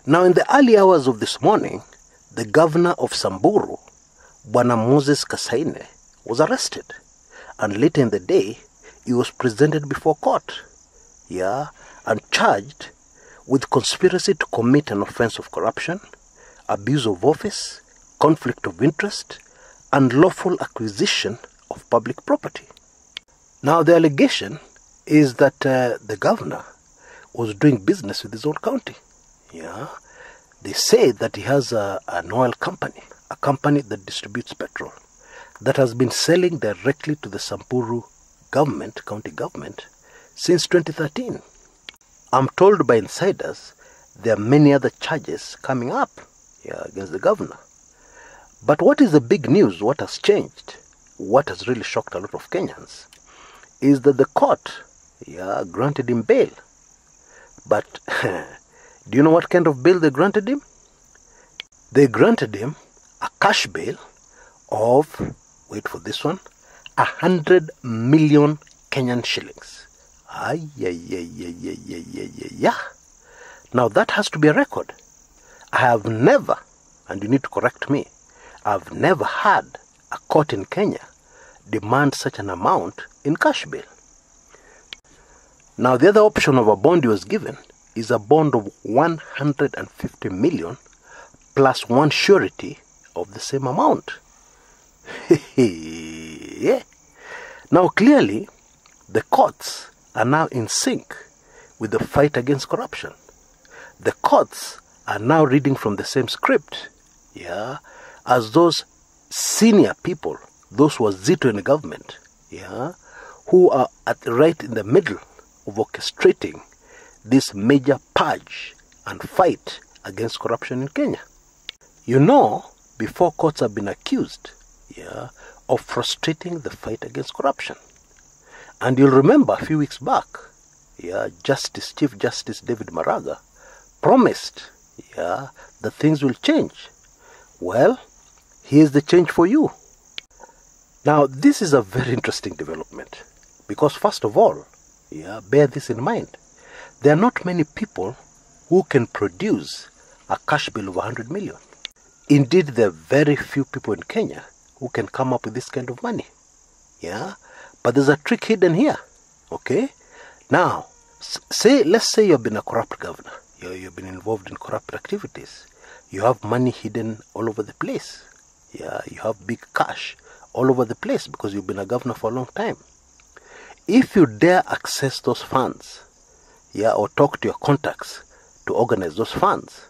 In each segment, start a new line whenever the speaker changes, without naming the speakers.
Now, in the early hours of this morning, the governor of Samburu, Bwana Moses Kasaine, was arrested. And later in the day, he was presented before court, and charged with conspiracy to commit an offense of corruption, abuse of office, conflict of interest, and lawful acquisition of public property. Now, the allegation is that the governor was doing business with his own county. They say that he has an oil company, a company that distributes petrol, that has been selling directly to the Samburu government, county government, since 2013. I'm told by insiders there are many other charges coming up against the governor. But what is the big news, what has changed, what has really shocked a lot of Kenyans, is that the court granted him bail. But do you know what kind of bail they granted him? They granted him a cash bail of, wait for this one, 100 million Kenyan shillings. Now that has to be a record. I have never, and you need to correct me, I've never had a court in Kenya demand such an amount in cash bail. Now the other option of a bond he was given is a bond of 150 million plus one surety of the same amount. Now clearly, the courts are now in sync with the fight against corruption. The courts are now reading from the same script, as those senior people, those who are Zito in the government, who are right in the middle of orchestrating this major purge and fight against corruption in Kenya. Before courts have been accused, of frustrating the fight against corruption. And you'll remember a few weeks back, Chief Justice David Maraga promised, that things will change. Well, here's the change for you. Now, this is a very interesting development because, first of all, bear this in mind. There are not many people who can produce a cash bill of 100 million. Indeed, there are very few people in Kenya who can come up with this kind of money. But there's a trick hidden here. Okay? Now, let's say you've been a corrupt governor. You've been involved in corrupt activities. You have money hidden all over the place. You have big cash all over the place because you've been a governor for a long time. If you dare access those funds, or talk to your contacts to organize those funds,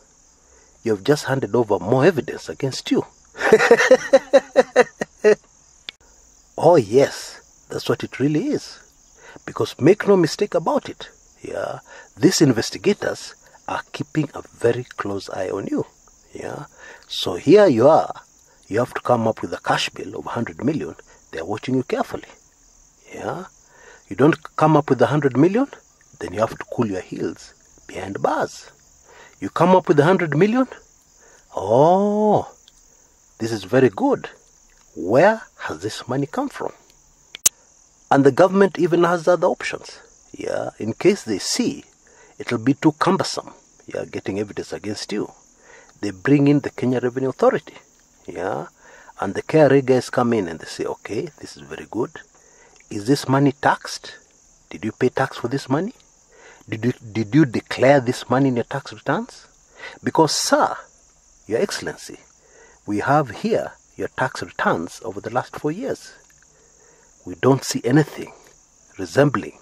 you've just handed over more evidence against you. Oh yes, that's what it really is. Because make no mistake about it, these investigators are keeping a very close eye on you. So here you are, you have to come up with a cash bill of 100 million, they're watching you carefully. You don't come up with 100 million, then you have to cool your heels behind bars. You come up with 100 million, oh, this is very good. Where has this money come from? And the government even has other options. In case they see it'll be too cumbersome, getting evidence against you, they bring in the Kenya Revenue Authority. And the KRA guys come in and they say, okay, this is very good. Is this money taxed? Did you pay tax for this money? Did you declare this money in your tax returns? Because, sir, Your Excellency, we have here your tax returns over the last 4 years. We don't see anything resembling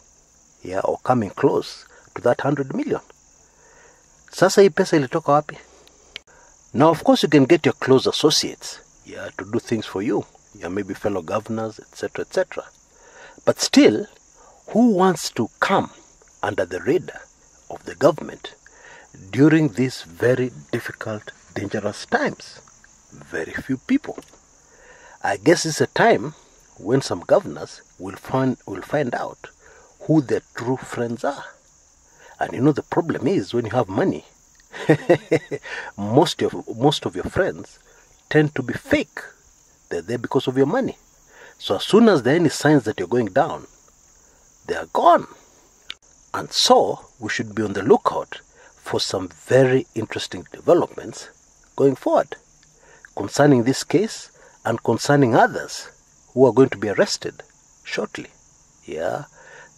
or coming close to that 100 million. Sasa hii pesa ilitoka wapi? Now, of course, you can get your close associates to do things for you. Maybe fellow governors, etc., etc. But still, who wants to come under the radar of the government during these very difficult, dangerous times? Very few people. I guess it's a time when some governors will find out who their true friends are. And the problem is when you have money, most of your friends tend to be fake. They're there because of your money. So as soon as there are any signs that you're going down, they are gone. And so we should be on the lookout for some very interesting developments going forward concerning this case and concerning others who are going to be arrested shortly. Yeah,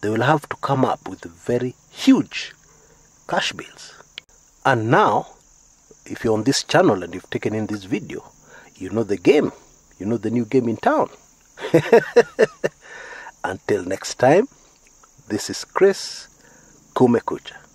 they will have to come up with very huge cash bills. And now, if you're on this channel and you've taken in this video, you know the game. You know the new game in town. Until next time, this is Chris Kumekucha.